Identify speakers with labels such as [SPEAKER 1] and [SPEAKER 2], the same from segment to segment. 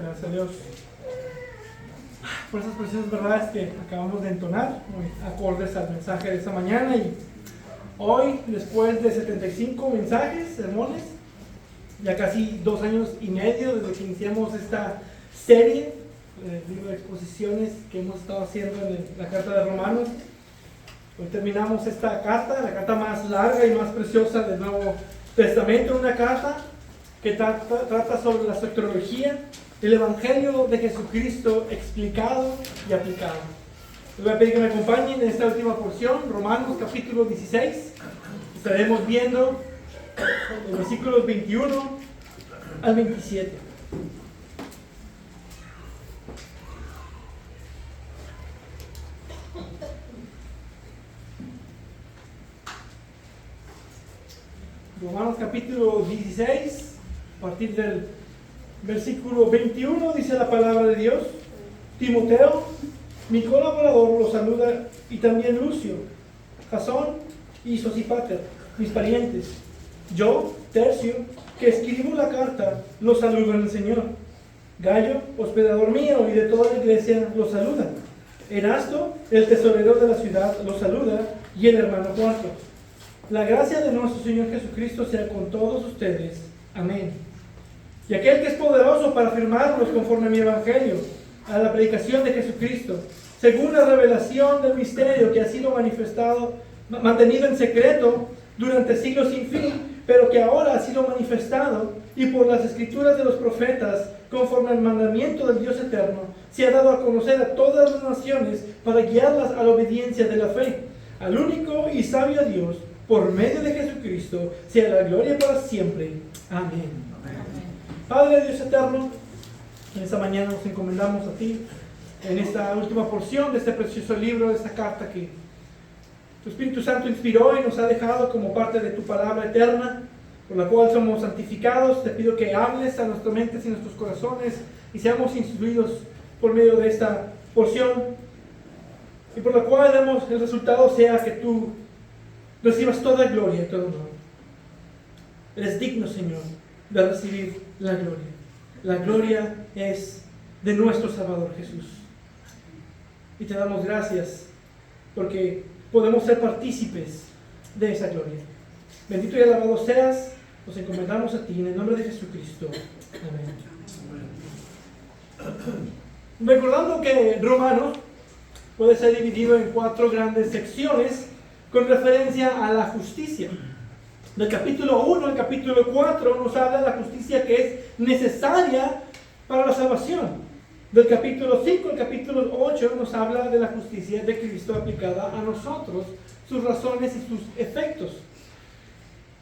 [SPEAKER 1] Gracias a Dios por esas preciosas verdades que acabamos de entonar, muy acordes al mensaje de esta mañana. Y hoy, después de 75 mensajes, sermones, ya casi 2 años y medio desde que iniciamos esta serie, libro de exposiciones que hemos estado haciendo en la carta de Romanos, hoy terminamos esta carta, la carta más larga y más preciosa del Nuevo Testamento, una carta que trata sobre la soteriología, el Evangelio de Jesucristo explicado y aplicado. Les voy a pedir que me acompañen en esta última porción, Romanos capítulo 16. Estaremos viendo los versículos 21 al 27. Romanos capítulo 16, a partir del versículo 21, dice la palabra de Dios: Timoteo, mi colaborador, los saluda, y también Lucio, Jasón y Sosípater, mis parientes. Yo, Tercio, que escribo la carta, los saludo en el Señor. Gallo, hospedador mío y de toda la iglesia, los saluda. Erasto, el tesorero de la ciudad, los saluda, y el hermano Cuarto. La gracia de nuestro Señor Jesucristo sea con todos ustedes. Amén. Y aquel que es poderoso para afirmarlos conforme a mi evangelio, a la predicación de Jesucristo, según la revelación del misterio que ha sido mantenido en secreto durante siglos sin fin, pero que ahora ha sido manifestado, y por las escrituras de los profetas, conforme al mandamiento del Dios eterno, se ha dado a conocer a todas las naciones para guiarlas a la obediencia de la fe, al único y sabio Dios, por medio de Jesucristo, sea la gloria para siempre. Amén. Padre Dios eterno, en esta mañana nos encomendamos a ti, en esta última porción de este precioso libro, de esta carta que tu Espíritu Santo inspiró y nos ha dejado como parte de tu palabra eterna, por la cual somos santificados. Te pido que hables a nuestras mentes y nuestros corazones y seamos instruidos por medio de esta porción, y por la cual el resultado sea que tú recibas toda gloria y todo honor. Eres digno, Señor, de recibir la gloria. La gloria es de nuestro Salvador Jesús. Y te damos gracias porque podemos ser partícipes de esa gloria. Bendito y alabado seas. Nos encomendamos a ti en el nombre de Jesucristo. Amén. Recordando que Romanos puede ser dividido en 4 grandes secciones con referencia a la justicia. Del capítulo 1 al capítulo 4 nos habla de la justicia que es necesaria para la salvación. Del capítulo 5 al capítulo 8 nos habla de la justicia de Cristo aplicada a nosotros, sus razones y sus efectos.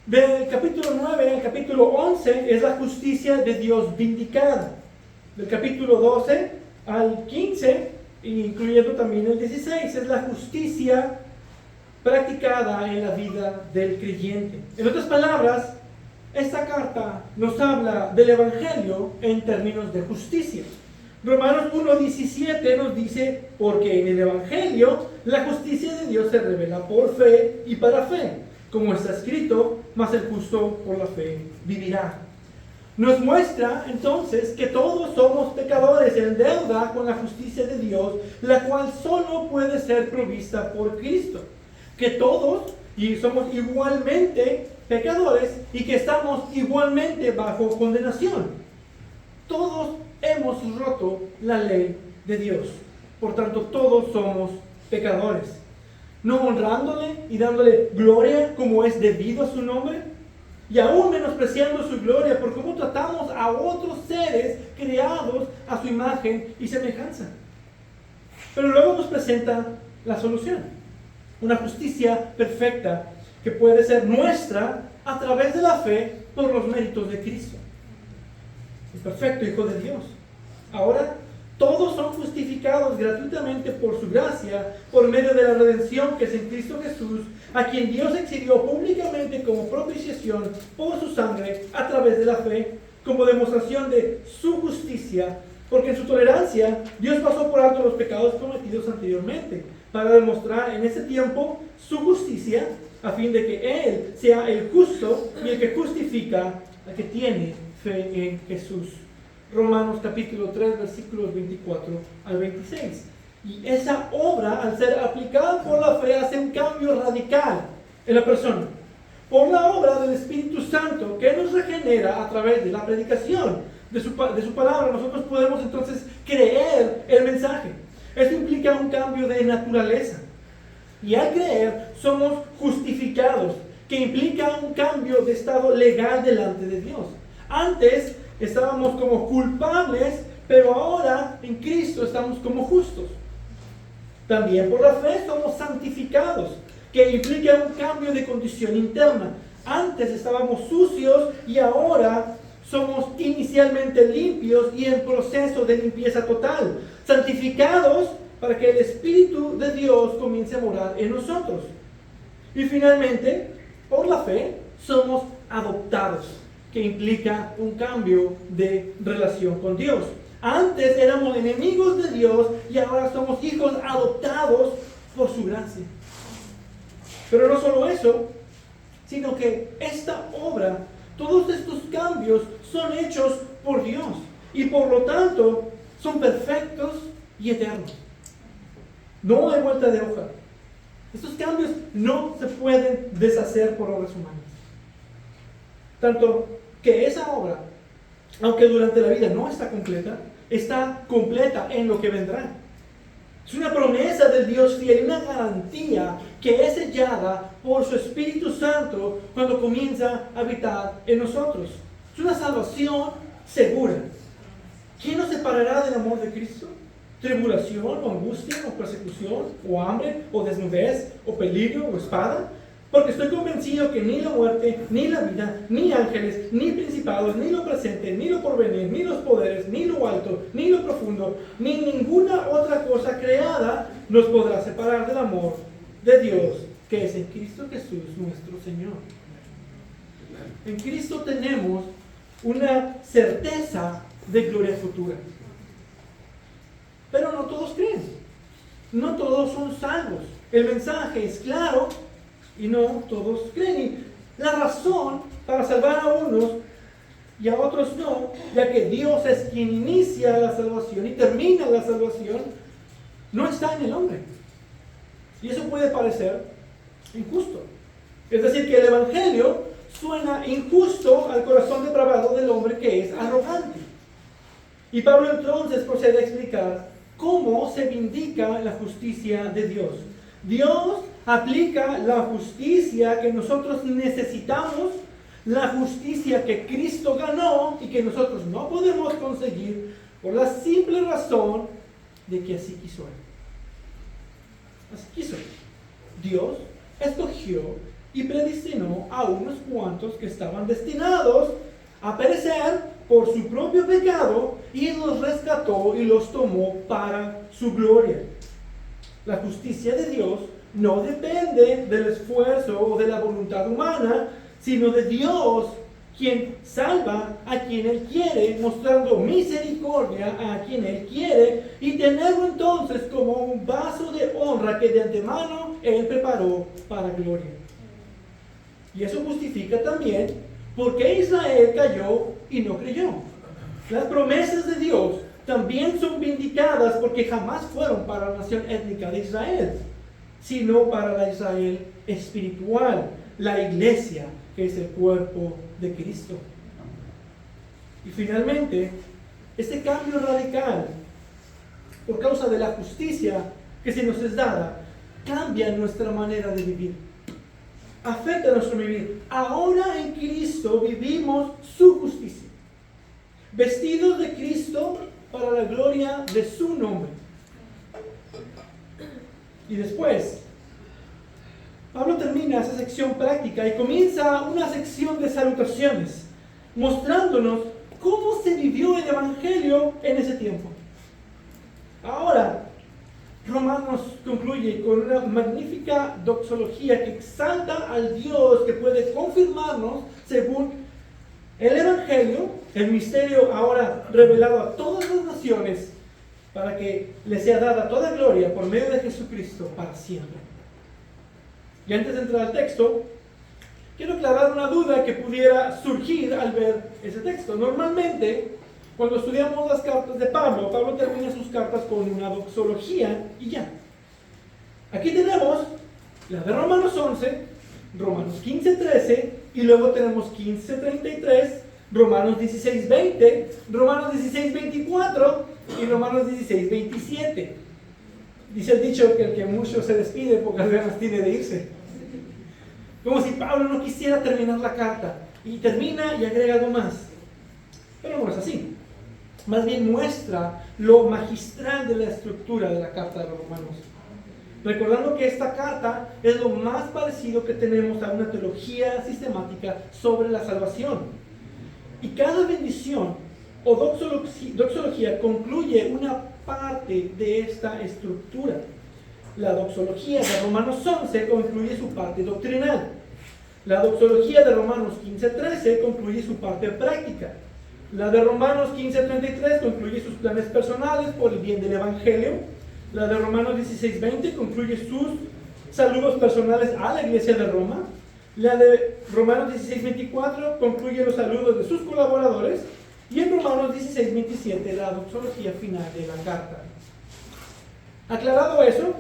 [SPEAKER 1] Del capítulo 9 al capítulo 11 es la justicia de Dios vindicada. Del capítulo 12 al 15, incluyendo también el 16, es la justicia practicada en la vida del creyente. En otras palabras, esta carta nos habla del Evangelio en términos de justicia. Romanos 1:17 nos dice: porque en el Evangelio la justicia de Dios se revela por fe y para fe, como está escrito: mas el justo por la fe vivirá. Nos muestra entonces que todos somos pecadores en deuda con la justicia de Dios, la cual solo puede ser provista por Cristo. Que todos somos igualmente pecadores y que estamos igualmente bajo condenación. Todos hemos roto la ley de Dios. Por tanto, todos somos pecadores. No honrándole y dándole gloria como es debido a su nombre, y aún menospreciando su gloria por cómo tratamos a otros seres creados a su imagen y semejanza. Pero luego nos presenta la solución. Una justicia perfecta que puede ser nuestra a través de la fe por los méritos de Cristo, el perfecto Hijo de Dios. Ahora, todos son justificados gratuitamente por su gracia, por medio de la redención que es en Cristo Jesús, a quien Dios exhibió públicamente como propiciación por su sangre a través de la fe, como demostración de su justicia, porque en su tolerancia Dios pasó por alto los pecados cometidos anteriormente, para demostrar en ese tiempo su justicia, a fin de que Él sea el justo y el que justifica al que tiene fe en Jesús. Romanos capítulo 3, versículos 24 al 26. Y esa obra, al ser aplicada por la fe, hace un cambio radical en la persona. Por la obra del Espíritu Santo que nos regenera a través de la predicación de su palabra, nosotros podemos entonces creer el mensaje. Esto implica un cambio de naturaleza. Y al creer somos justificados, que implica un cambio de estado legal delante de Dios. Antes estábamos como culpables, pero ahora en Cristo estamos como justos. También por la fe somos santificados, que implica un cambio de condición interna. Antes estábamos sucios y ahora somos inicialmente limpios y en proceso de limpieza total. Santificados para que el Espíritu de Dios comience a morar en nosotros. Y finalmente, por la fe, somos adoptados, que implica un cambio de relación con Dios. Antes éramos enemigos de Dios y ahora somos hijos adoptados por su gracia. Pero no solo eso, sino que esta obra, todos estos cambios son hechos por Dios y por lo tanto son perfectos y eternos. No hay vuelta de hoja. Estos cambios no se pueden deshacer por obras humanas. Tanto que esa obra, aunque durante la vida no está completa en lo que vendrá. Es una promesa del Dios fiel, una garantía que es sellada por su Espíritu Santo cuando comienza a habitar en nosotros. Es una salvación segura. ¿Quién nos separará del amor de Cristo? ¿Tribulación, o angustia, o persecución, o hambre, o desnudez, o peligro, o espada? Porque estoy convencido que ni la muerte, ni la vida, ni ángeles, ni principados, ni lo presente, ni lo porvenir, ni los poderes, ni lo alto, ni lo profundo, ni ninguna otra cosa creada nos podrá separar del amor de Dios, que es en Cristo Jesús nuestro Señor. En Cristo tenemos una certeza de gloria futura. Pero no todos creen. No todos son salvos. El mensaje es claro y no todos creen. Y la razón para salvar a unos y a otros no, ya que Dios es quien inicia la salvación y termina la salvación, no está en el hombre. Y eso puede parecer injusto. Es decir, que el Evangelio suena injusto al corazón depravado del hombre que es arrogante. Y Pablo entonces procede a explicar cómo se vindica la justicia de Dios. Dios aplica la justicia que nosotros necesitamos, la justicia que Cristo ganó y que nosotros no podemos conseguir por la simple razón de que así quiso Él. Así quiso. Dios escogió y predestinó a unos cuantos que estaban destinados a perecer por su propio pecado y los rescató y los tomó para su gloria. La justicia de Dios no depende del esfuerzo o de la voluntad humana, sino de Dios, quien salva a quien Él quiere, mostrando misericordia a quien Él quiere, y tenerlo entonces como un vaso de honra que de antemano Él preparó para gloria. Y eso justifica también por qué Israel cayó y no creyó. Las promesas de Dios también son vindicadas porque jamás fueron para la nación étnica de Israel, sino para la Israel espiritual, la iglesia, que es el cuerpo de Cristo. Y finalmente, este cambio radical, por causa de la justicia que se nos es dada, cambia nuestra manera de vivir. Afecta nuestro vivir. Ahora en Cristo vivimos su justicia, vestidos de Cristo para la gloria de su nombre. Y después, Pablo termina esa sección práctica y comienza una sección de salutaciones, mostrándonos cómo se vivió el Evangelio en ese tiempo. Ahora, Romanos concluye con una magnífica doxología que exalta al Dios que puede confirmarnos según el Evangelio, el misterio ahora revelado a todas las naciones, para que le sea dada toda gloria por medio de Jesucristo para siempre. Y antes de entrar al texto, quiero aclarar una duda que pudiera surgir al ver ese texto. Normalmente, Cuando estudiamos las cartas de Pablo, Pablo termina sus cartas con una doxología y ya. Aquí tenemos la de Romanos 11, Romanos 15:13, y luego tenemos 15:33, Romanos 16:20, Romanos 16:24 y Romanos 16:27. Dice el dicho que el que mucho se despide, pocas ganas tiene de irse. Como si Pablo no quisiera terminar la carta, y termina y agrega algo más. Pero no es así. Más bien muestra lo magistral de la estructura de la carta de los Romanos. Recordando que esta carta es lo más parecido que tenemos a una teología sistemática sobre la salvación. Y cada bendición o doxología concluye una parte de esta estructura. La doxología de Romanos 11 concluye su parte doctrinal. La doxología de Romanos 15:13 concluye su parte práctica. La de Romanos 15:33 concluye sus planes personales por el bien del Evangelio. La de Romanos 16:20 concluye sus saludos personales a la iglesia de Roma. La de Romanos 16:24 concluye los saludos de sus colaboradores. Y en Romanos 16:27 la doxología final de la carta. Aclarado eso,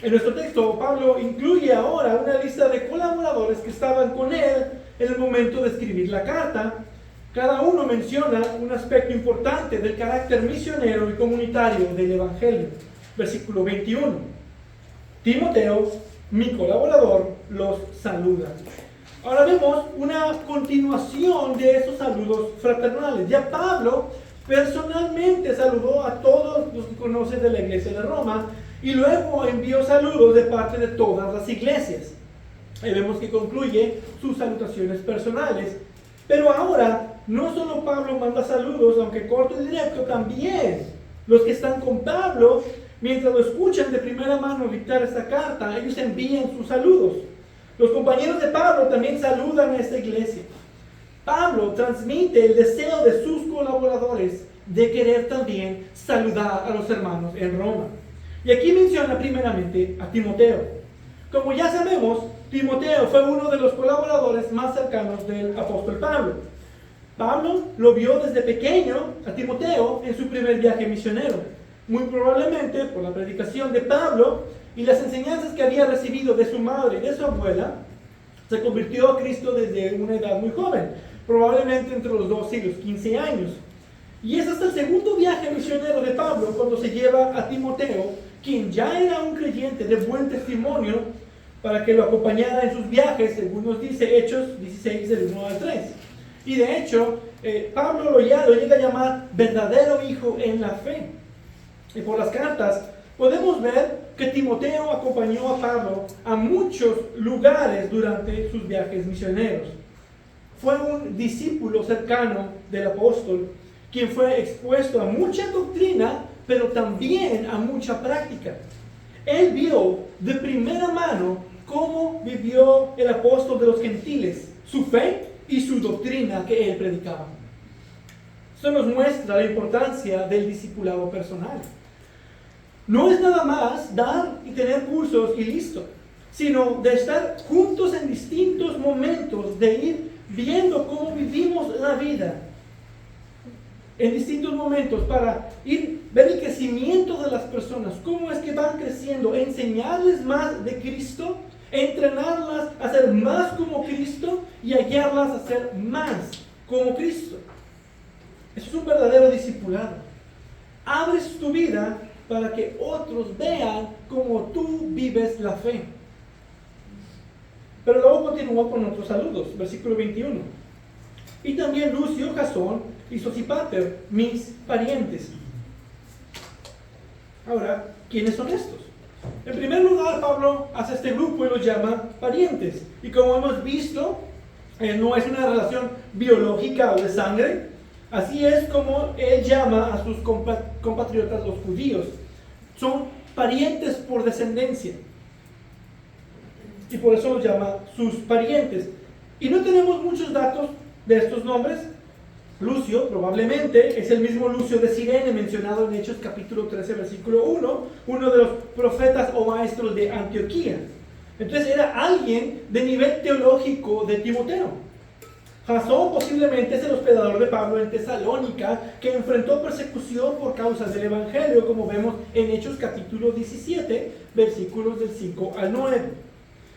[SPEAKER 1] en nuestro texto Pablo incluye ahora una lista de colaboradores que estaban con él en el momento de escribir la carta. Cada uno menciona un aspecto importante del carácter misionero y comunitario del Evangelio. Versículo 21. Timoteo, mi colaborador, los saluda. Ahora vemos una continuación de esos saludos fraternales. Ya Pablo personalmente saludó a todos los que conocen de la iglesia de Roma y luego envió saludos de parte de todas las iglesias. Ahí vemos que concluye sus salutaciones personales. Pero ahora, no solo Pablo manda saludos, aunque corto y directo, también los que están con Pablo, mientras lo escuchan de primera mano dictar esta carta, ellos envían sus saludos. Los compañeros de Pablo también saludan a esta iglesia. Pablo transmite el deseo de sus colaboradores de querer también saludar a los hermanos en Roma. Y aquí menciona primeramente a Timoteo. Como ya sabemos, Timoteo fue uno de los colaboradores más cercanos del apóstol Pablo. Pablo lo vio desde pequeño a Timoteo en su primer viaje misionero. Muy probablemente por la predicación de Pablo y las enseñanzas que había recibido de su madre y de su abuela, se convirtió a Cristo desde una edad muy joven, probablemente entre los 12 y los 15 años. Y es hasta el segundo viaje misionero de Pablo cuando se lleva a Timoteo, quien ya era un creyente de buen testimonio, para que lo acompañara en sus viajes, según nos dice Hechos 16 del 1 al 3. Y de hecho, Pablo lo llega a llamar verdadero hijo en la fe. Y por las cartas podemos ver que Timoteo acompañó a Pablo a muchos lugares durante sus viajes misioneros. Fue un discípulo cercano del apóstol, quien fue expuesto a mucha doctrina, pero también a mucha práctica. Él vio de primera mano cómo vivió el apóstol de los gentiles, su fe y su doctrina que él predicaba. Esto nos muestra la importancia del discipulado personal. No es nada más dar y tener cursos y listo, sino de estar juntos en distintos momentos, de ir viendo cómo vivimos la vida en distintos momentos para ver el crecimiento de las personas, cómo es que van creciendo, enseñarles más de Cristo, entrenarlas a ser más como Cristo y a guiarlas a ser más como Cristo. Eso es un verdadero discipulado. Abres tu vida para que otros vean cómo tú vives la fe. Pero luego continúa con otros saludos, versículo 21. Y también Lucio, Jasón y Sosípater, mis parientes. Ahora, ¿quiénes son estos? En primer lugar, Pablo hace este grupo y los llama parientes. Y como hemos visto, no es una relación biológica o de sangre. Así es como él llama a sus compatriotas los judíos. Son parientes por descendencia. Y por eso los llama sus parientes. Y no tenemos muchos datos de estos nombres. Lucio probablemente es el mismo Lucio de Cirene mencionado en Hechos capítulo 13 versículo 1, uno de los profetas o maestros de Antioquía. Entonces era alguien de nivel teológico de Timoteo. Jasón posiblemente es el hospedador de Pablo en Tesalónica, que enfrentó persecución por causa del Evangelio, como vemos en Hechos capítulo 17, versículos del 5 al 9.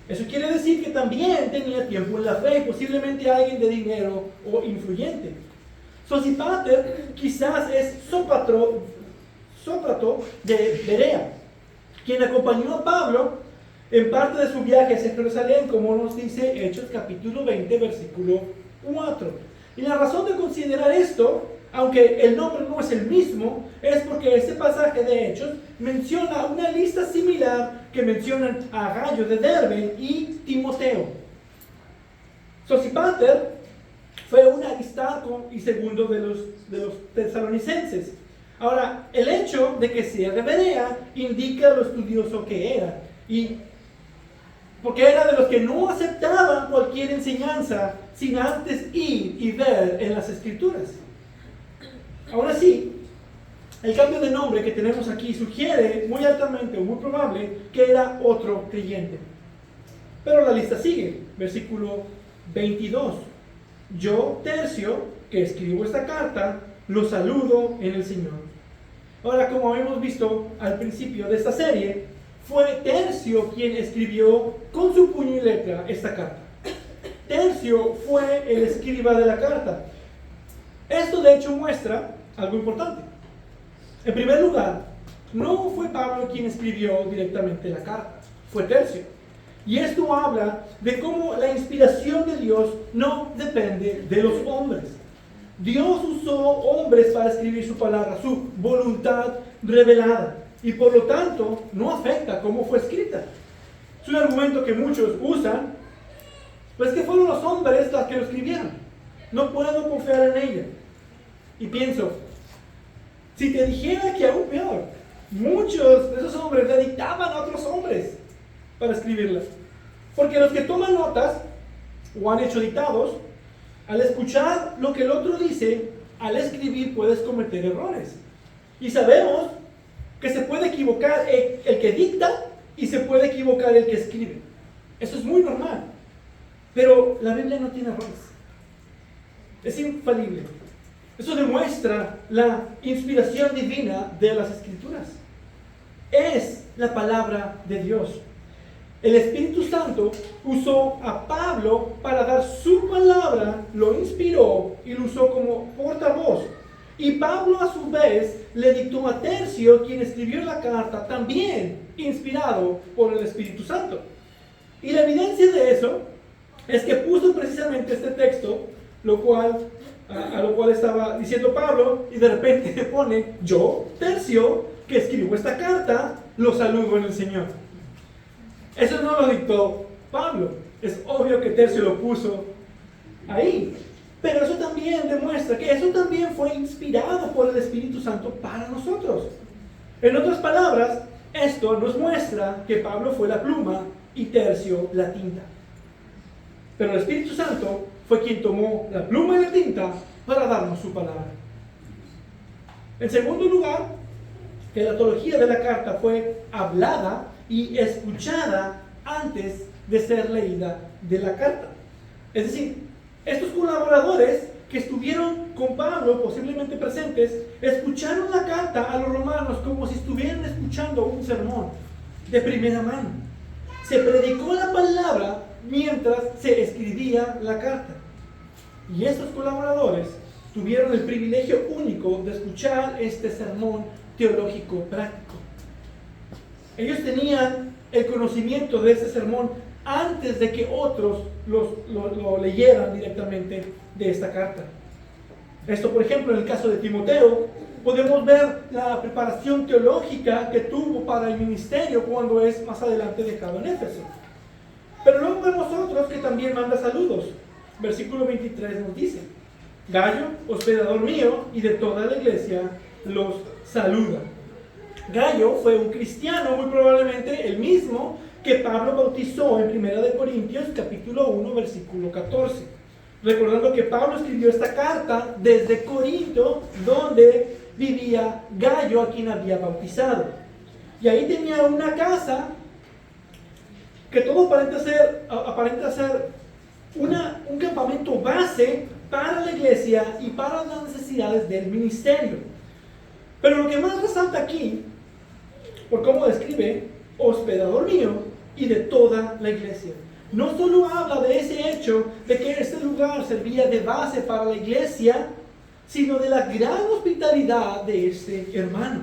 [SPEAKER 1] Eso quiere decir que también tenía tiempo en la fe, posiblemente alguien de dinero o influyente. Sosipater quizás es Sópater de Berea, quien acompañó a Pablo en parte de su viaje hacia Jerusalén, como nos dice Hechos capítulo 20, versículo 4. Y la razón de considerar esto, aunque el nombre no es el mismo, es porque este pasaje de Hechos menciona una lista similar que mencionan a Gallo de Derbe y Timoteo. Sosipater fue un Aristarco y segundo de los tesalonicenses. Ahora, el hecho de que sea de Berea indica lo estudioso que era, y porque era de los que no aceptaban cualquier enseñanza sin antes ir y ver en las Escrituras. Aún así, el cambio de nombre que tenemos aquí sugiere muy altamente o muy probable que era otro creyente. Pero la lista sigue, versículo 22. Yo, Tercio, que escribo esta carta, lo saludo en el Señor. Ahora, como hemos visto al principio de esta serie, fue Tercio quien escribió con su puño y letra esta carta. Tercio fue el escriba de la carta. Esto de hecho muestra algo importante. En primer lugar, no fue Pablo quien escribió directamente la carta, fue Tercio. Y esto habla de cómo la inspiración de Dios no depende de los hombres. Dios usó hombres para escribir su palabra, su voluntad revelada, y por lo tanto no afecta cómo fue escrita. Es un argumento que muchos usan, pues que fueron los hombres los que lo escribieron. No puedo confiar en ella. Y pienso, si te dijera que aún peor, muchos de esos hombres le dictaban a otros hombres para escribirlas. Porque los que toman notas o han hecho dictados, al escuchar lo que el otro dice, al escribir puedes cometer errores. Y sabemos que se puede equivocar el que dicta y se puede equivocar el que escribe. Eso es muy normal. Pero la Biblia no tiene errores. Es infalible. Eso demuestra la inspiración divina de las Escrituras. Es la palabra de Dios. El Espíritu Santo usó a Pablo para dar su palabra, lo inspiró y lo usó como portavoz. Y Pablo a su vez le dictó a Tercio, quien escribió la carta, también inspirado por el Espíritu Santo. Y la evidencia de eso es que puso precisamente este texto, a lo cual estaba diciendo Pablo, y de repente pone: yo, Tercio, que escribo esta carta, lo saludo en el Señor. Eso no lo dictó Pablo. Es obvio que Tercio lo puso ahí. Pero eso también demuestra que eso también fue inspirado por el Espíritu Santo para nosotros. En otras palabras, esto nos muestra que Pablo fue la pluma y Tercio la tinta. Pero el Espíritu Santo fue quien tomó la pluma y la tinta para darnos su palabra. En segundo lugar, que la teología de la carta fue hablada y escuchada antes de ser leída de la carta. Es decir, estos colaboradores que estuvieron con Pablo, posiblemente presentes, escucharon la carta a los romanos como si estuvieran escuchando un sermón de primera mano. Se predicó la palabra mientras se escribía la carta. Y estos colaboradores tuvieron el privilegio único de escuchar este sermón teológico práctico. Ellos tenían el conocimiento de ese sermón antes de que otros lo leyeran directamente de esta carta. Esto, por ejemplo, en el caso de Timoteo, podemos ver la preparación teológica que tuvo para el ministerio cuando es más adelante dejado en Éfeso. Pero luego vemos otros que también manda saludos. Versículo 23 nos dice: Gallo, hospedador mío y de toda la iglesia, los saluda. Gallo fue un cristiano, muy probablemente el mismo que Pablo bautizó en 1 Corintios capítulo 1 versículo 14. Recordando que Pablo escribió esta carta desde Corinto, donde vivía Gallo, a quien había bautizado. Y ahí tenía una casa que todo aparenta ser un campamento base para la iglesia y para las necesidades del ministerio. Pero lo que más resalta aquí, por cómo describe, hospedador mío y de toda la iglesia. No solo habla de ese hecho de que este lugar servía de base para la iglesia, sino de la gran hospitalidad de este hermano.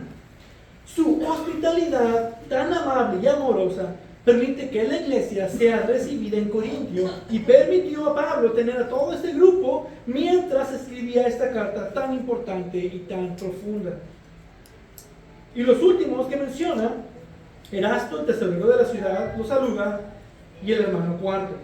[SPEAKER 1] Su hospitalidad tan amable y amorosa permite que la iglesia sea recibida en Corintio y permitió a Pablo tener a todo este grupo mientras escribía esta carta tan importante y tan profunda. Y los últimos que menciona, Erasto, el tesorero de la ciudad, lo saluda, y el hermano Cuarto.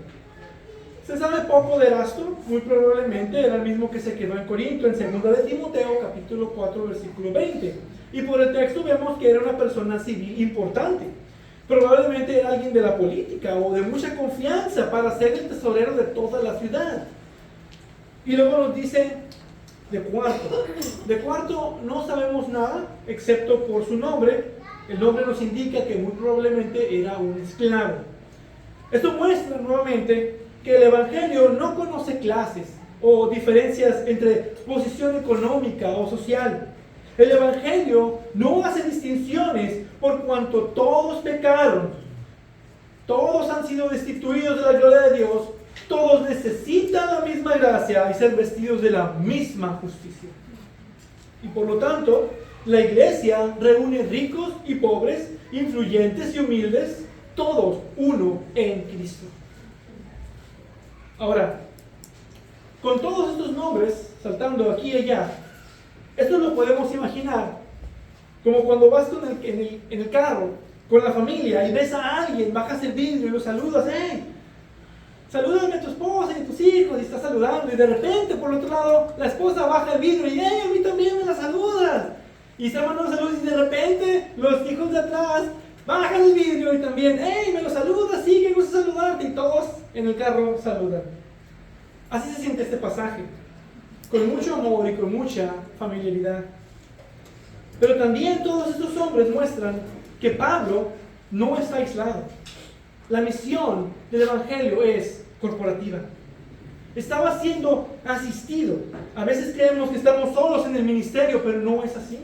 [SPEAKER 1] Se sabe poco de Erasto, muy probablemente era el mismo que se quedó en Corinto, en 2 de Timoteo, capítulo 4, versículo 20. Y por el texto vemos que era una persona civil importante. Probablemente era alguien de la política o de mucha confianza para ser el tesorero de toda la ciudad. Y luego nos dice de Cuarto. De Cuarto no sabemos nada, excepto por su nombre. El nombre nos indica que muy probablemente era un esclavo. Esto muestra nuevamente que el Evangelio no conoce clases o diferencias entre posición económica o social. El Evangelio no hace distinciones por cuanto todos pecaron. Todos han sido destituidos de la gloria de Dios. Todos necesitan la misma gracia y ser vestidos de la misma justicia. Y por lo tanto, la iglesia reúne ricos y pobres, influyentes y humildes, todos uno en Cristo. Ahora, con todos estos nombres saltando aquí y allá, esto lo podemos imaginar como cuando vas en el carro con la familia y ves a alguien, bajas el vidrio y lo saludas. ¡Hey! Salúdame a tu esposa y a tus hijos, y estás saludando, y de repente por otro lado la esposa baja el vidrio y ¡hey! A mí también me la saludas. Y se mandan saludos y de repente los hijos de atrás bajan el vidrio y también ¡hey! Me lo saludas, sí, que gusto saludarte, y todos en el carro saludan. Así se siente este pasaje, con mucho amor y con mucha familiaridad. Pero también todos estos hombres muestran que Pablo no está aislado. La misión del Evangelio es corporativa. Estaba siendo asistido. A veces creemos que estamos solos en el ministerio, pero no es así.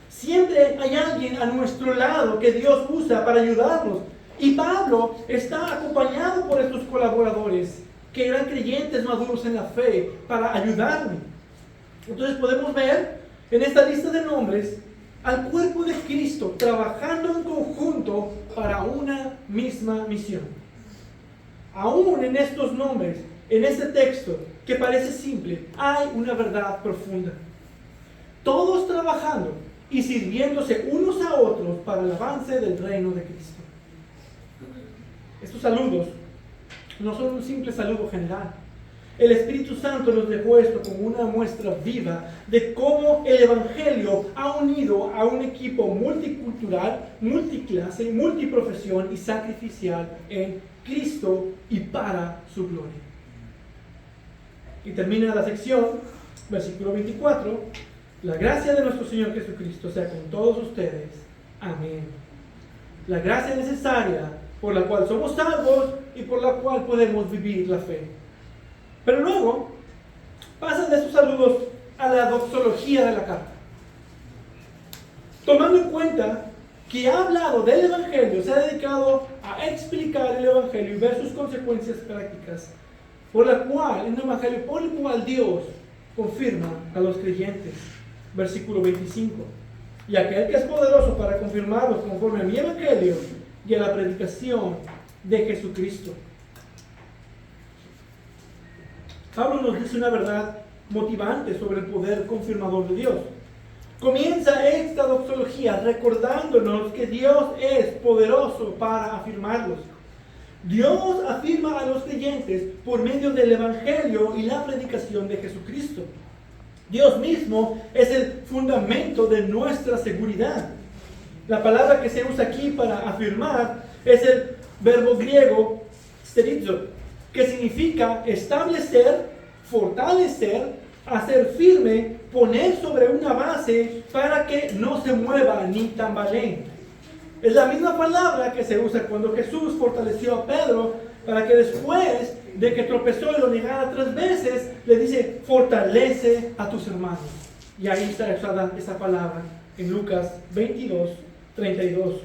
[SPEAKER 1] Siempre hay alguien a nuestro lado que Dios usa para ayudarnos. Y Pablo está acompañado por estos colaboradores que eran creyentes maduros en la fe para ayudarme. Entonces podemos ver en esta lista de nombres al cuerpo de Cristo trabajando en conjunto para una misma misión. Aún en estos nombres, en este texto que parece simple, hay una verdad profunda. Todos trabajando y sirviéndose unos a otros para el avance del reino de Cristo. Estos saludos no son un simple saludo general. El Espíritu Santo nos dejó esto como una muestra viva de cómo el Evangelio ha unido a un equipo multicultural, multiclase, multiprofesión y sacrificial en Cristo y para su gloria. Y termina la sección, versículo 24. La gracia de nuestro Señor Jesucristo sea con todos ustedes. Amén. La gracia necesaria por la cual somos salvos y por la cual podemos vivir la fe. Pero luego pasa de esos saludos a la doxología de la carta. Tomando en cuenta que ha hablado del Evangelio, se ha dedicado a explicar el Evangelio y ver sus consecuencias prácticas, por el cual Dios confirma a los creyentes. Versículo 25. Y aquel que es poderoso para confirmarlos conforme a mi Evangelio y a la predicación de Jesucristo. Pablo nos dice una verdad motivante sobre el poder confirmador de Dios. Comienza esta doxología recordándonos que Dios es poderoso para afirmarlos. Dios afirma a los creyentes por medio del Evangelio y la predicación de Jesucristo. Dios mismo es el fundamento de nuestra seguridad. La palabra que se usa aquí para afirmar es el verbo griego sterizo, que significa establecer, fortalecer, hacer firme, poner sobre una base para que no se mueva ni tambalee. Es la misma palabra que se usa cuando Jesús fortaleció a Pedro para que después de que tropezó y lo negara 3 veces, le dice, fortalece a tus hermanos. Y ahí está usada esa palabra en Lucas 22, 32.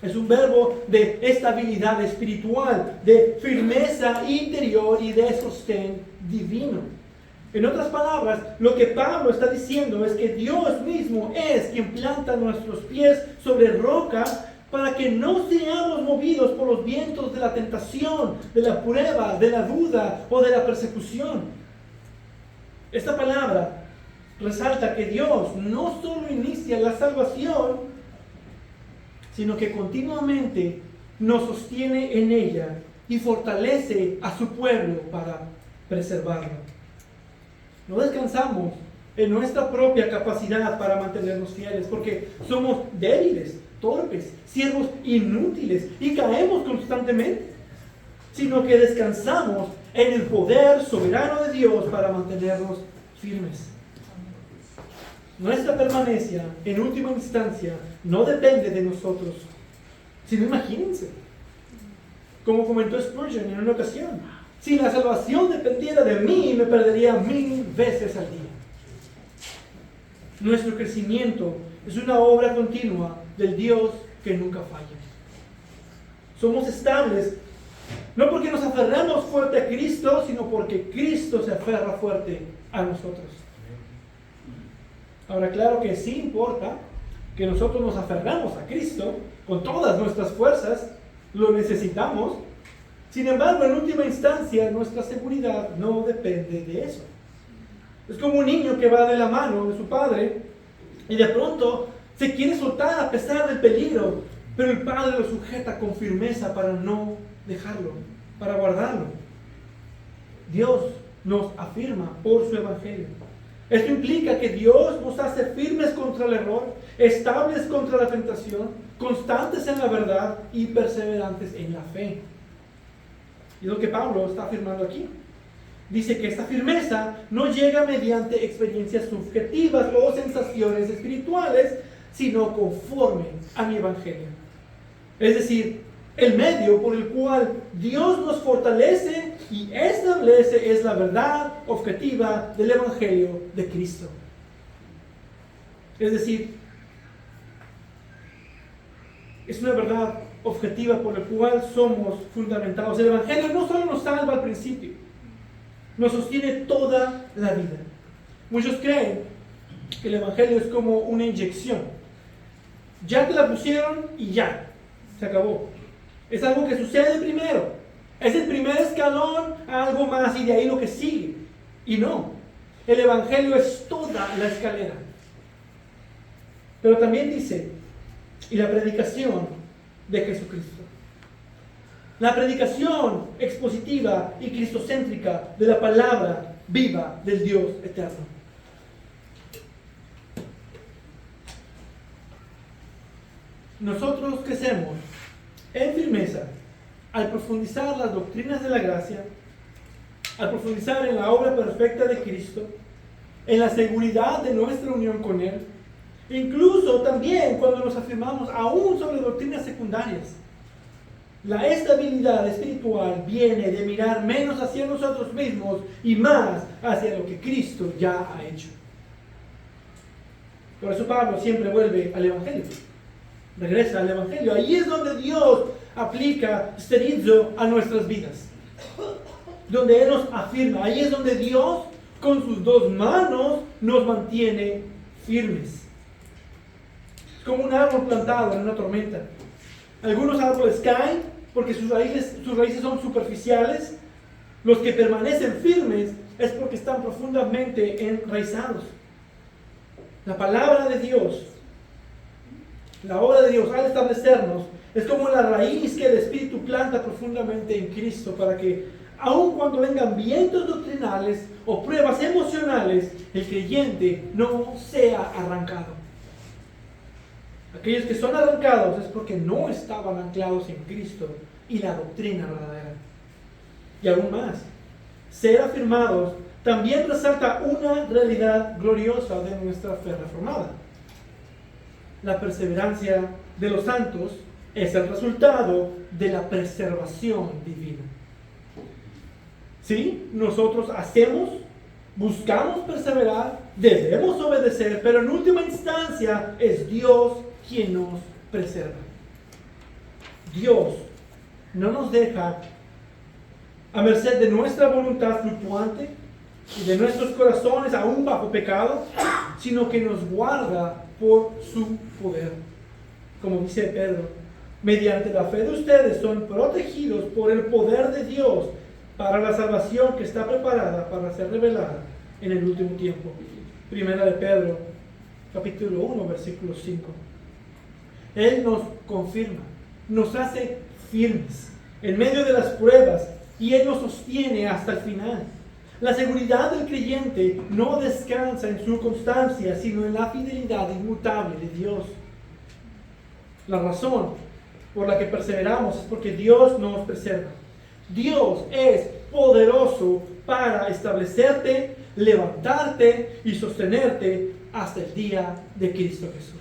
[SPEAKER 1] Es un verbo de estabilidad espiritual, de firmeza interior y de sostén divino. En otras palabras, lo que Pablo está diciendo es que Dios mismo es quien planta nuestros pies sobre roca para que no seamos movidos por los vientos de la tentación, de la prueba, de la duda o de la persecución. Esta palabra resalta que Dios no solo inicia la salvación, sino que continuamente nos sostiene en ella y fortalece a su pueblo para preservarlo. No descansamos en nuestra propia capacidad para mantenernos fieles, porque somos débiles, torpes, siervos inútiles y caemos constantemente, sino que descansamos en el poder soberano de Dios para mantenernos firmes. Nuestra permanencia, en última instancia, no depende de nosotros, sino imagínense, como comentó Spurgeon en una ocasión, si la salvación dependiera de mí, me perdería 1000 veces al día. Nuestro crecimiento es una obra continua del Dios que nunca falla. Somos estables, no porque nos aferramos fuerte a Cristo, sino porque Cristo se aferra fuerte a nosotros. Ahora, claro que sí importa que nosotros nos aferramos a Cristo con todas nuestras fuerzas, lo necesitamos. Sin embargo, en última instancia, nuestra seguridad no depende de eso. Es como un niño que va de la mano de su padre y de pronto se quiere soltar a pesar del peligro, pero el padre lo sujeta con firmeza para no dejarlo, para guardarlo. Dios nos afirma por su evangelio. Esto implica que Dios nos hace firmes contra el error, estables contra la tentación, constantes en la verdad y perseverantes en la fe. Y lo que Pablo está afirmando aquí. Dice que esta firmeza no llega mediante experiencias subjetivas o sensaciones espirituales, sino conforme a mi evangelio. Es decir, el medio por el cual Dios nos fortalece y establece es la verdad objetiva del evangelio de Cristo. Es decir, es una verdad objetiva por la cual somos fundamentados. El evangelio no solo nos salva al principio, nos sostiene toda la vida. Muchos creen que el evangelio es como una inyección. Ya te la pusieron y ya, se acabó. Es algo que sucede primero. Es el primer escalón a algo más y de ahí lo que sigue. Y no, el evangelio es toda la escalera. Pero también dice, y la predicación de Jesucristo. La predicación expositiva y cristocéntrica de la palabra viva del Dios eterno. Nosotros crecemos en firmeza al profundizar las doctrinas de la gracia, al profundizar en la obra perfecta de Cristo, en la seguridad de nuestra unión con Él, incluso también cuando nos afirmamos aún sobre doctrinas secundarias. La estabilidad espiritual viene de mirar menos hacia nosotros mismos y más hacia lo que Cristo ya ha hecho. Por eso Pablo siempre vuelve al Evangelio. Regresa al Evangelio. Ahí es donde Dios aplica sterizo a nuestras vidas. Donde Él nos afirma. Ahí es donde Dios con sus 2 manos nos mantiene firmes. Es como un árbol plantado en una tormenta. Algunos árboles caen porque sus raíces son superficiales. Los que permanecen firmes es porque están profundamente enraizados. La palabra de Dios, la obra de Dios al establecernos, es como la raíz que el Espíritu planta profundamente en Cristo para que, aun cuando vengan vientos doctrinales o pruebas emocionales, el creyente no sea arrancado. Aquellos que son arrancados es porque no estaban anclados en Cristo y la doctrina verdadera. Y aún más, ser afirmados también resalta una realidad gloriosa de nuestra fe reformada. La perseverancia de los santos es el resultado de la preservación divina. Sí, nosotros hacemos, buscamos perseverar, debemos obedecer, pero en última instancia es Dios quien nos preserva. Dios no nos deja a merced de nuestra voluntad fluctuante y de nuestros corazones aún bajo pecado, sino que nos guarda por su poder. Como dice Pedro, mediante la fe de ustedes son protegidos por el poder de Dios para la salvación que está preparada para ser revelada en el último tiempo. Primera de Pedro, capítulo 1, versículo 5. Él nos confirma, nos hace firmes en medio de las pruebas y Él nos sostiene hasta el final. La seguridad del creyente no descansa en su constancia, sino en la fidelidad inmutable de Dios. La razón por la que perseveramos es porque Dios nos preserva. Dios es poderoso para establecerte, levantarte y sostenerte hasta el día de Cristo Jesús.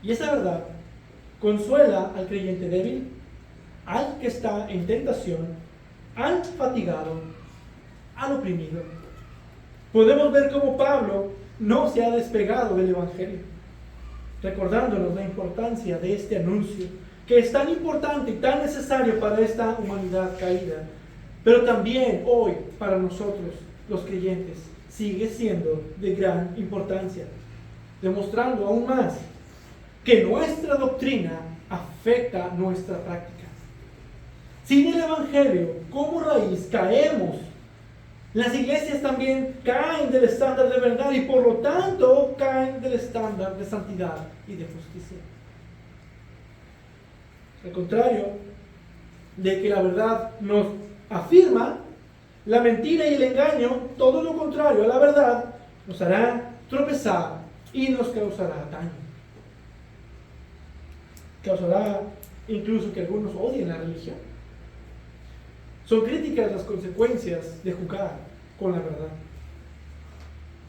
[SPEAKER 1] Y esa verdad consuela al creyente débil, al que está en tentación, al fatigado, al oprimido. Podemos ver cómo Pablo no se ha despegado del Evangelio, recordándonos la importancia de este anuncio, que es tan importante y tan necesario para esta humanidad caída, pero también hoy para nosotros, los creyentes, sigue siendo de gran importancia, demostrando aún más que nuestra doctrina afecta nuestra práctica. Sin el Evangelio como raíz caemos. Las iglesias también caen del estándar de verdad y por lo tanto caen del estándar de santidad y de justicia. Al contrario de que la verdad nos afirma, la mentira y el engaño, todo lo contrario a la verdad, nos hará tropezar y nos causará daño. Causará incluso que algunos odien la religión. Son críticas las consecuencias de jugar con la verdad.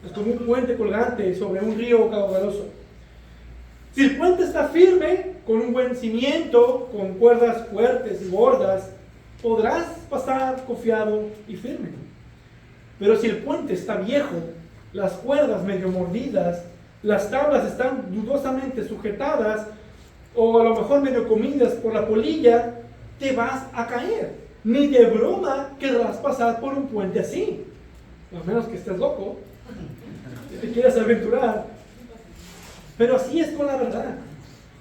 [SPEAKER 1] Es como un puente colgante sobre un río caudaloso. Si el puente está firme, con un buen cimiento, con cuerdas fuertes y gordas, podrás pasar confiado y firme. Pero si el puente está viejo, las cuerdas medio mordidas, las tablas están dudosamente sujetadas, o a lo mejor medio comidas por la polilla, te vas a caer. Ni de broma querrás pasar por un puente así, a menos que estés loco y te quieras aventurar. Pero así es con la verdad.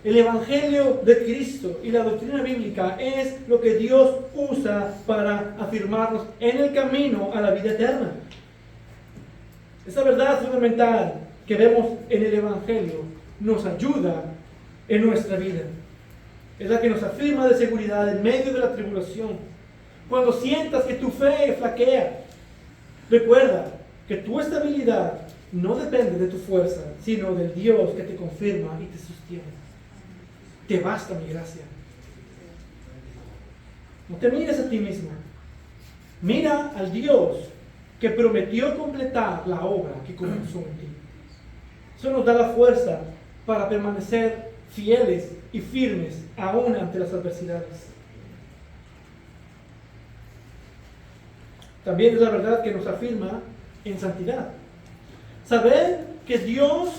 [SPEAKER 1] El Evangelio de Cristo y la doctrina bíblica es lo que Dios usa para afirmarnos en el camino a la vida eterna. Esa verdad fundamental que vemos en el Evangelio nos ayuda en nuestra vida. Es la que nos afirma de seguridad en medio de la tribulación. Cuando sientas que tu fe flaquea, recuerda que tu estabilidad no depende de tu fuerza, sino del Dios que te confirma y te sostiene. Te basta mi gracia. No te mires a ti mismo. Mira al Dios que prometió completar la obra que comenzó en ti. Eso nos da la fuerza para permanecer fieles y firmes aún ante las adversidades. También es la verdad que nos afirma en santidad. Saber que Dios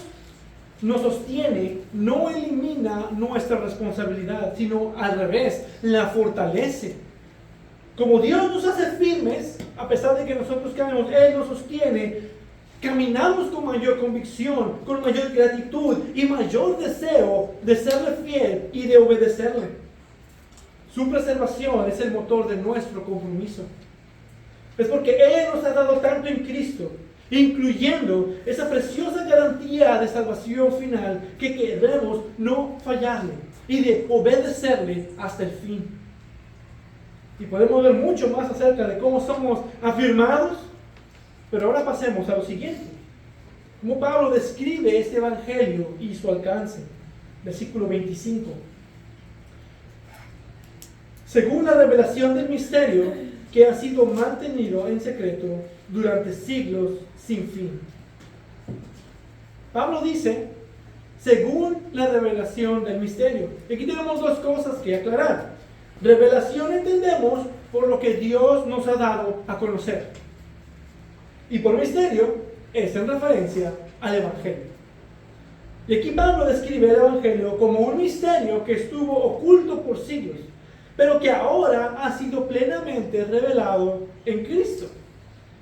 [SPEAKER 1] nos sostiene no elimina nuestra responsabilidad, sino al revés, la fortalece. Como Dios nos hace firmes, a pesar de que nosotros caemos, Él nos sostiene, caminamos con mayor convicción, con mayor gratitud y mayor deseo de serle fiel y de obedecerle. Su preservación es el motor de nuestro compromiso. Es porque Él nos ha dado tanto en Cristo, incluyendo esa preciosa garantía de salvación final, que queremos no fallarle y de obedecerle hasta el fin. Y podemos ver mucho más acerca de cómo somos afirmados, pero ahora pasemos a lo siguiente. Cómo Pablo describe este evangelio y su alcance. Versículo 25. Según la revelación del misterio que ha sido mantenido en secreto durante siglos sin fin. Pablo dice, según la revelación del misterio. Aquí tenemos dos cosas que aclarar. Revelación entendemos por lo que Dios nos ha dado a conocer. Y por misterio es en referencia al Evangelio. Y aquí Pablo describe el Evangelio como un misterio que estuvo oculto por siglos, pero que ahora ha sido plenamente revelado en Cristo.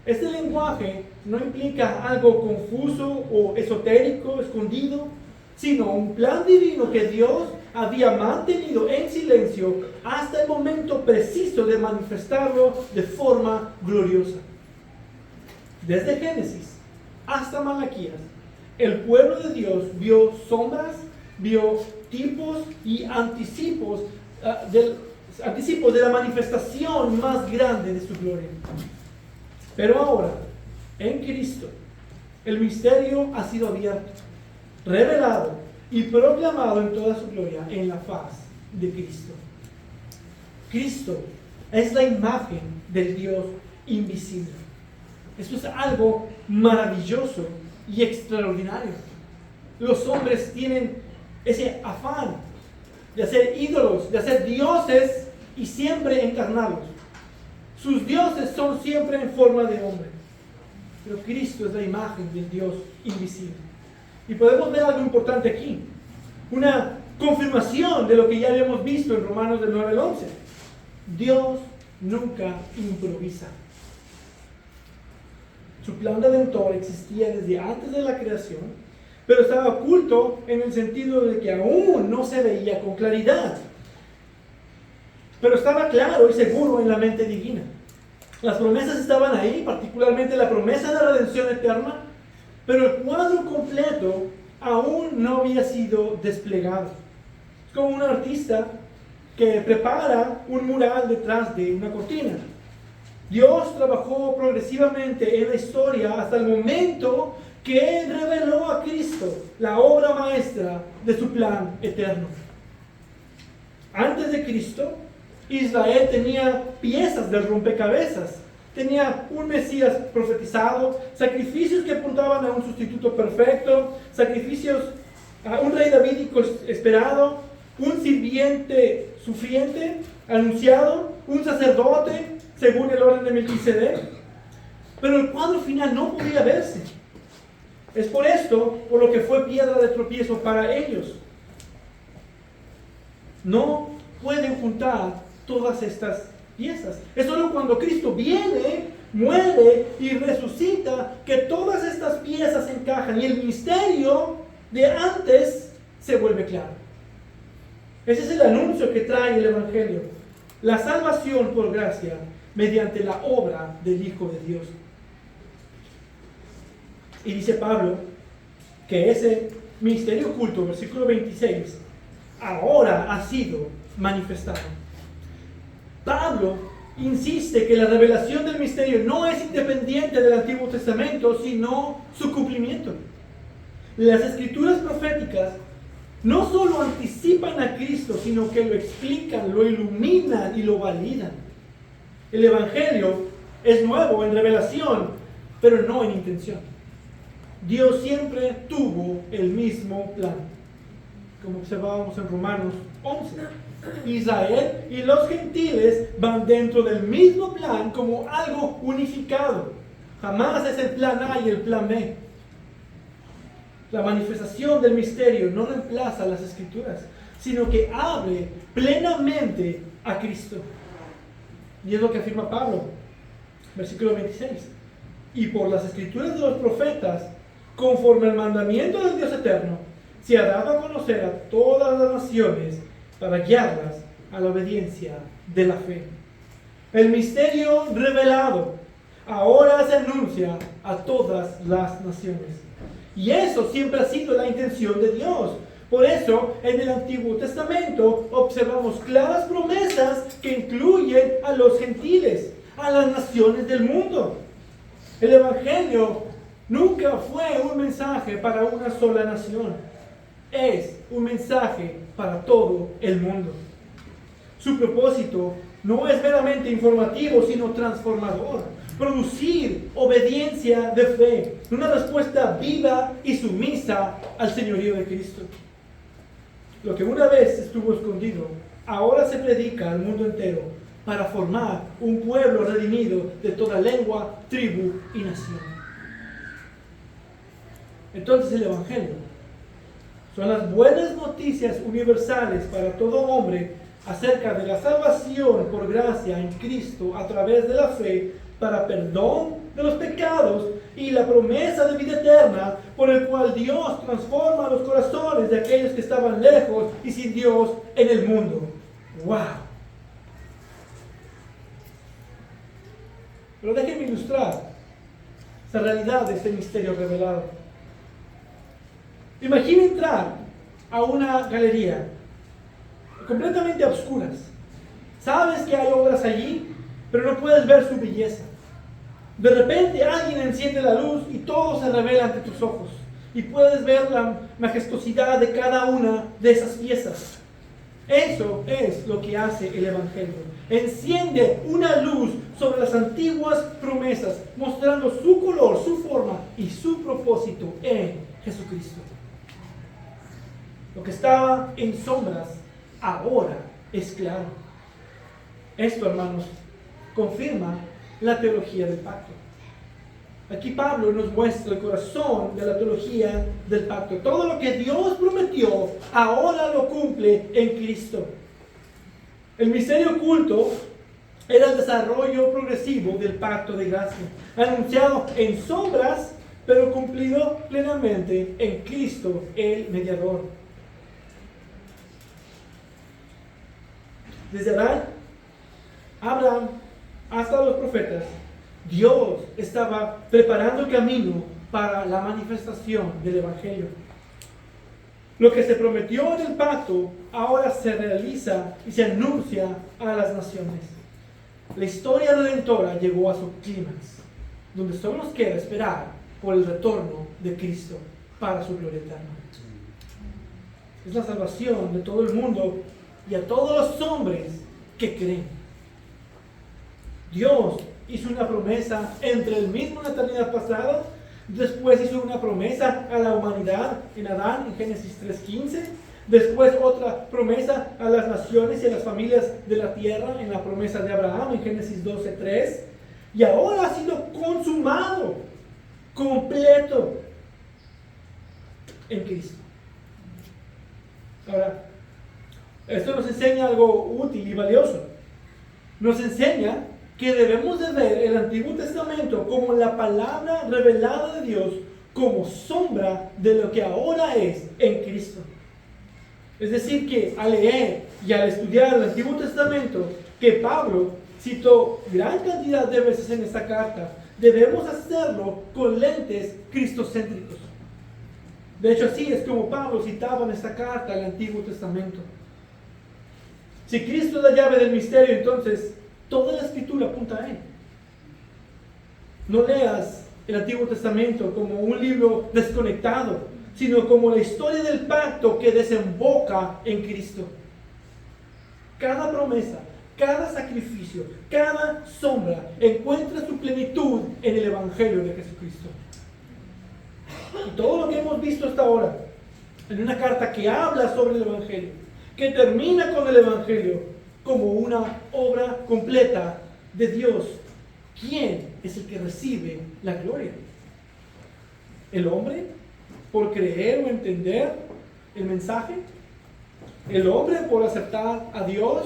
[SPEAKER 1] Este lenguaje no implica algo confuso o esotérico, escondido, sino un plan divino que Dios había mantenido en silencio hasta el momento preciso de manifestarlo de forma gloriosa. Desde Génesis hasta Malaquías, el pueblo de Dios vio sombras, vio tipos y anticipos de la manifestación más grande de su gloria. Pero ahora, en Cristo, el misterio ha sido abierto, revelado y proclamado en toda su gloria en la faz de Cristo. Cristo es la imagen del Dios invisible. Esto es algo maravilloso y extraordinario. Los hombres tienen ese afán de hacer ídolos, de hacer dioses y siempre encarnados. Sus dioses son siempre en forma de hombre. Pero Cristo es la imagen del Dios invisible. Y podemos ver algo importante aquí. Una confirmación de lo que ya habíamos visto en Romanos del 9 al 11. Dios nunca improvisa. Su plan redentor existía desde antes de la creación, pero estaba oculto en el sentido de que aún no se veía con claridad. Pero estaba claro y seguro en la mente divina. Las promesas estaban ahí, particularmente la promesa de la redención eterna, pero el cuadro completo aún no había sido desplegado. Es como un artista que prepara un mural detrás de una cortina. Dios trabajó progresivamente en la historia hasta el momento que Él reveló a Cristo, la obra maestra de su plan eterno. Antes de Cristo, Israel tenía piezas del rompecabezas. Tenía un Mesías profetizado, sacrificios que apuntaban a un sustituto perfecto, sacrificios a un rey davídico esperado, un sirviente sufriente anunciado, un sacerdote según el orden de Melquisedec. Pero el cuadro final no podía verse. Es por esto por lo que fue piedra de tropiezo para ellos. No pueden juntar todas estas piezas. Es solo cuando Cristo viene, muere y resucita que todas estas piezas encajan y el misterio de antes se vuelve claro. Ese es el anuncio que trae el Evangelio. La salvación por gracia mediante la obra del Hijo de Dios. Y dice Pablo que ese misterio oculto, versículo 26, ahora ha sido manifestado. Pablo insiste que la revelación del misterio no es independiente del Antiguo Testamento, sino su cumplimiento. Las escrituras proféticas no solo anticipan a Cristo, sino que lo explican, lo iluminan y lo validan. El Evangelio es nuevo en revelación, pero no en intención. Dios siempre tuvo el mismo plan, como observábamos en Romanos 11. Israel y los gentiles van dentro del mismo plan como algo unificado. Jamás es el plan A y el plan B. La manifestación del misterio no reemplaza las escrituras, sino que abre plenamente a Cristo. Y es lo que afirma Pablo, versículo 26. Y por las escrituras de los profetas, conforme al mandamiento del Dios eterno, se ha dado a conocer a todas las naciones para guiarlas a la obediencia de la fe. El misterio revelado ahora se anuncia a todas las naciones. Y eso siempre ha sido la intención de Dios. Por eso, en el Antiguo Testamento observamos claras promesas que incluyen a los gentiles, a las naciones del mundo. El Evangelio nunca fue un mensaje para una sola nación. Es un mensaje para todo el mundo. Su propósito no es meramente informativo, sino transformador. Producir obediencia de fe, una respuesta viva y sumisa al señorío de Cristo. Lo que una vez estuvo escondido, ahora se predica al mundo entero para formar un pueblo redimido de toda lengua, tribu y nación. Entonces el Evangelio son las buenas noticias universales para todo hombre acerca de la salvación por gracia en Cristo a través de la fe para perdón de los pecados y la promesa de vida eterna por el cual Dios transforma los corazones de aquellos que estaban lejos y sin Dios en el mundo. ¡Wow! Pero déjenme ilustrar esa realidad de este misterio revelado. Imagina entrar a una galería completamente a oscuras. Sabes que hay obras allí, pero no puedes ver su belleza. De repente alguien enciende la luz y todo se revela ante tus ojos. Y puedes ver la majestuosidad de cada una de esas piezas. Eso es lo que hace el Evangelio. Enciende una luz sobre las antiguas promesas, mostrando su color, su forma y su propósito en Jesucristo. Lo que estaba en sombras ahora es claro. Esto, hermanos, confirma la teología del pacto. Aquí Pablo nos muestra el corazón de la teología del pacto. Todo lo que Dios prometió, ahora lo cumple en Cristo. El misterio oculto era el desarrollo progresivo del pacto de gracia, anunciado en sombras, pero cumplido plenamente en Cristo, el mediador. Desde Adán, Abraham, hasta los profetas, Dios estaba preparando el camino para la manifestación del Evangelio. Lo que se prometió en el pacto ahora se realiza y se anuncia a las naciones. La historia redentora llegó a su clímax, donde solo nos queda esperar por el retorno de Cristo para su gloria eterna. Es la salvación de todo el mundo y a todos los hombres que creen. Dios hizo una promesa entre él mismo en la eternidad pasada, después hizo una promesa a la humanidad en Adán, en Génesis 3:15, después otra promesa a las naciones y a las familias de la tierra en la promesa de Abraham, en Génesis 12:3, y ahora ha sido consumado, completo, en Cristo. Ahora, esto nos enseña algo útil y valioso. Nos enseña que debemos de ver el Antiguo Testamento como la palabra revelada de Dios, como sombra de lo que ahora es en Cristo. Es decir, que al leer y al estudiar el Antiguo Testamento, que Pablo citó gran cantidad de veces en esta carta, debemos hacerlo con lentes cristocéntricos. De hecho, así es como Pablo citaba en esta carta el Antiguo Testamento. Si Cristo es la llave del misterio, entonces toda la Escritura apunta a Él. No leas el Antiguo Testamento como un libro desconectado, sino como la historia del pacto que desemboca en Cristo. Cada promesa, cada sacrificio, cada sombra encuentra su plenitud en el Evangelio de Jesucristo. Y todo lo que hemos visto hasta ahora, en una carta que habla sobre el Evangelio, que termina con el Evangelio como una obra completa de Dios. ¿Quién es el que recibe la gloria? ¿El hombre por creer o entender el mensaje? ¿El hombre por aceptar a Dios?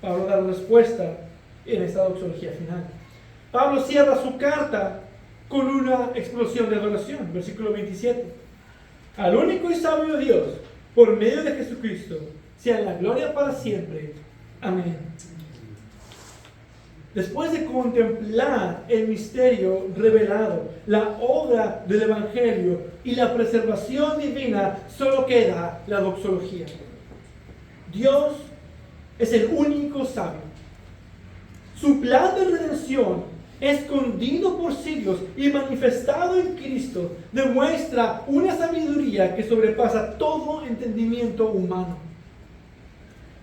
[SPEAKER 1] Pablo da la respuesta en esta doxología final. Pablo cierra su carta con una explosión de adoración, versículo 27. Al único y sabio Dios, por medio de Jesucristo, sea la gloria para siempre. Amén. Después de contemplar el misterio revelado, la obra del Evangelio y la preservación divina, solo queda la doxología. Dios es el único sabio. Su plan de redención, escondido por siglos y manifestado en Cristo, demuestra una sabiduría que sobrepasa todo entendimiento humano.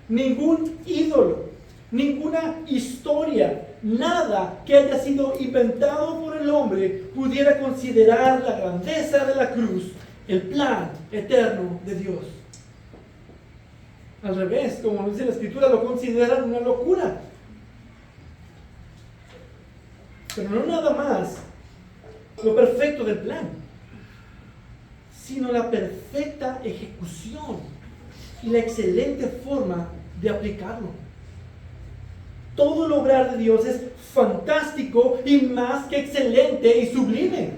[SPEAKER 1] Ningún ídolo, ninguna historia, nada que haya sido inventado por el hombre pudiera considerar la grandeza de la cruz, el plan eterno de Dios. Al revés, como dice la Escritura, lo consideran una locura. Pero no nada más lo perfecto del plan, sino la perfecta ejecución y la excelente forma de aplicarlo. Todo el obrar de Dios es fantástico y más que excelente y sublime.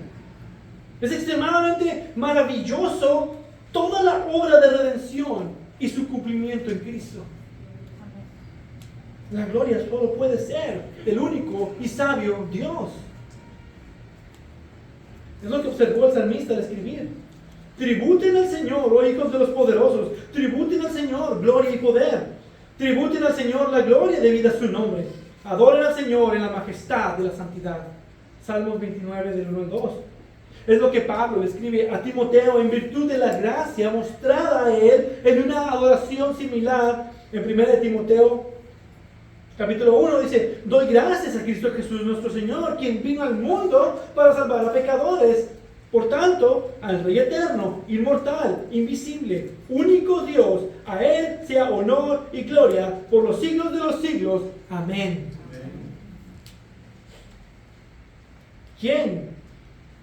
[SPEAKER 1] Es extremadamente maravilloso toda la obra de redención y su cumplimiento en Cristo. La gloria solo puede ser del único y sabio Dios. Es lo que observó el salmista al escribir: tributen al Señor, oh hijos de los poderosos, tributen al Señor gloria y poder, tributen al Señor la gloria debida a su nombre, adoren al Señor en la majestad de la santidad. Salmos 29 del 1 al 2. Es lo que Pablo le escribe a Timoteo en virtud de la gracia mostrada a él en una adoración similar en 1 Timoteo capítulo 1. Dice: doy gracias a Cristo Jesús nuestro Señor, quien vino al mundo para salvar a pecadores. Por tanto, al Rey eterno, inmortal, invisible, único Dios, a Él sea honor y gloria por los siglos de los siglos. Amén. ¿Quién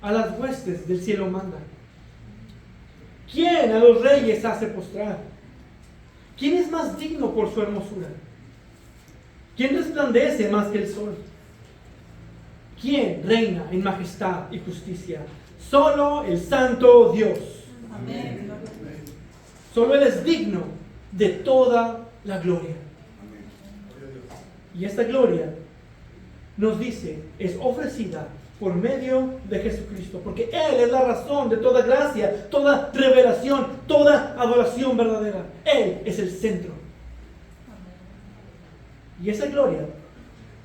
[SPEAKER 1] a las huestes del cielo manda? ¿Quién a los reyes hace postrar? ¿Quién es más digno por su hermosura? ¿Quién resplandece más que el sol? ¿Quién reina en majestad y justicia? Solo el santo Dios.
[SPEAKER 2] Amén.
[SPEAKER 1] Solo Él es digno de toda la gloria. Y esta gloria, nos dice, es ofrecida por medio de Jesucristo, porque Él es la razón de toda gracia, toda revelación, toda adoración verdadera. Él es el centro. Y esa gloria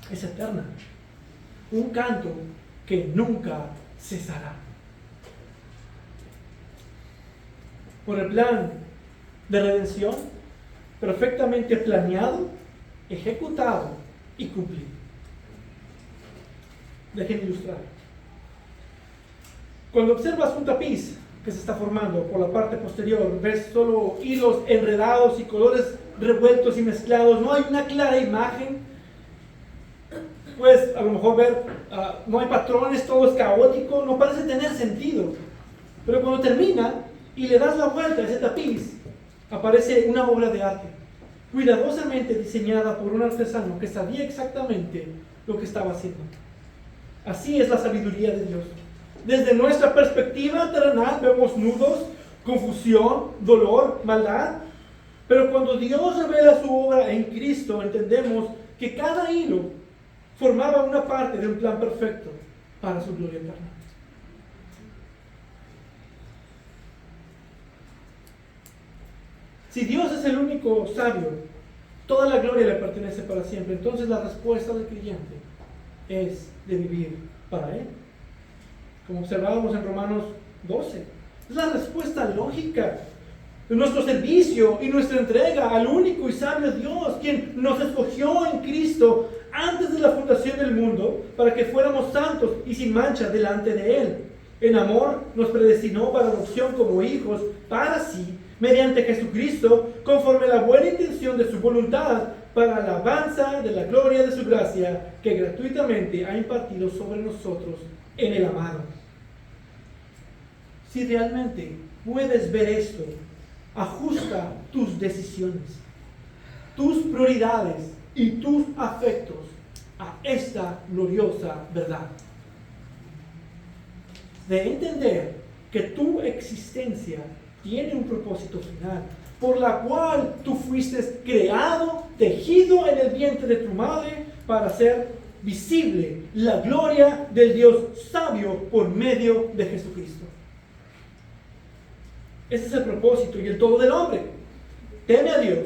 [SPEAKER 1] es eterna. Un canto que nunca cesará. Por el plan de redención perfectamente planeado, ejecutado y cumplido. Déjenme ilustrar. Cuando observas un tapiz que se está formando por la parte posterior, ves solo hilos enredados y colores revueltos y mezclados, no hay una clara imagen. Puedes a lo mejor ver, no hay patrones, todo es caótico, no parece tener sentido. Pero cuando termina y le das la vuelta a ese tapiz, aparece una obra de arte, cuidadosamente diseñada por un artesano que sabía exactamente lo que estaba haciendo. Así es la sabiduría de Dios. Desde nuestra perspectiva terrenal vemos nudos, confusión, dolor, maldad. Pero cuando Dios revela su obra en Cristo, entendemos que cada hilo formaba una parte de un plan perfecto para su gloria eterna. Si Dios es el único sabio, toda la gloria le pertenece para siempre. Entonces la respuesta del creyente es de vivir para Él. Como observábamos en Romanos 12. Es la respuesta lógica de nuestro servicio y nuestra entrega al único y sabio Dios, quien nos escogió en Cristo antes de la fundación del mundo para que fuéramos santos y sin mancha delante de Él. En amor nos predestinó para adopción como hijos para sí, mediante Jesucristo, conforme a la buena intención de su voluntad, para la alabanza de la gloria de su gracia, que gratuitamente ha impartido sobre nosotros en el amado. Si realmente puedes ver esto, ajusta tus decisiones, tus prioridades y tus afectos a esta gloriosa verdad. De entender que tu existencia tiene un propósito final, por la cual tú fuiste creado, tejido en el vientre de tu madre, para hacer visible la gloria del Dios sabio por medio de Jesucristo. Ese es el propósito y el todo del hombre. Teme a Dios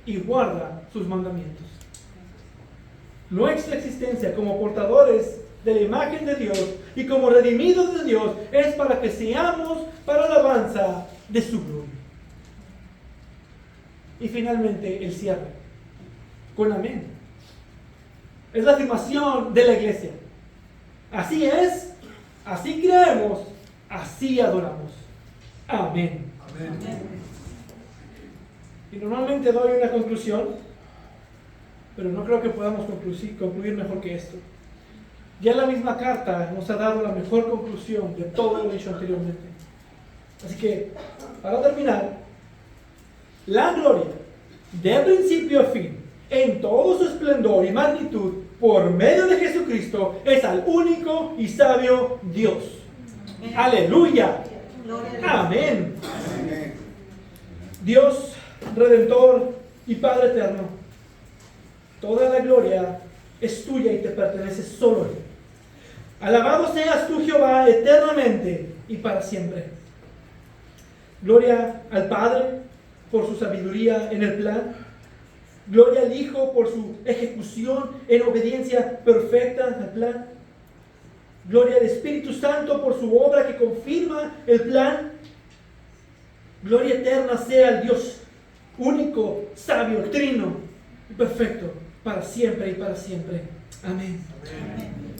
[SPEAKER 1] y guarda sus mandamientos. Nuestra existencia como portadores de la imagen de Dios y como redimidos de Dios es para que seamos para la alabanza de su gloria. Y finalmente el cierre con amén. Es la afirmación de la iglesia. Así es, así creemos, así adoramos. Amén.
[SPEAKER 2] Amén.
[SPEAKER 1] Y normalmente doy una conclusión, pero no creo que podamos concluir mejor que esto. Ya la misma carta nos ha dado la mejor conclusión de todo lo dicho anteriormente. Así que, para terminar, la gloria, de principio a fin, en todo su esplendor y magnitud, por medio de Jesucristo, es al único y sabio Dios. Amén. Aleluya. Amén. Amén. Dios, Redentor y Padre eterno, toda la gloria es tuya y te pertenece solo a ti. Alabado seas tú, Jehová, eternamente y para siempre. Gloria al Padre por su sabiduría en el plan. Gloria al Hijo por su ejecución en obediencia perfecta al plan. Gloria al Espíritu Santo por su obra que confirma el plan. Gloria eterna sea al Dios único, sabio, trino y perfecto, para siempre y para siempre. Amén. Amén.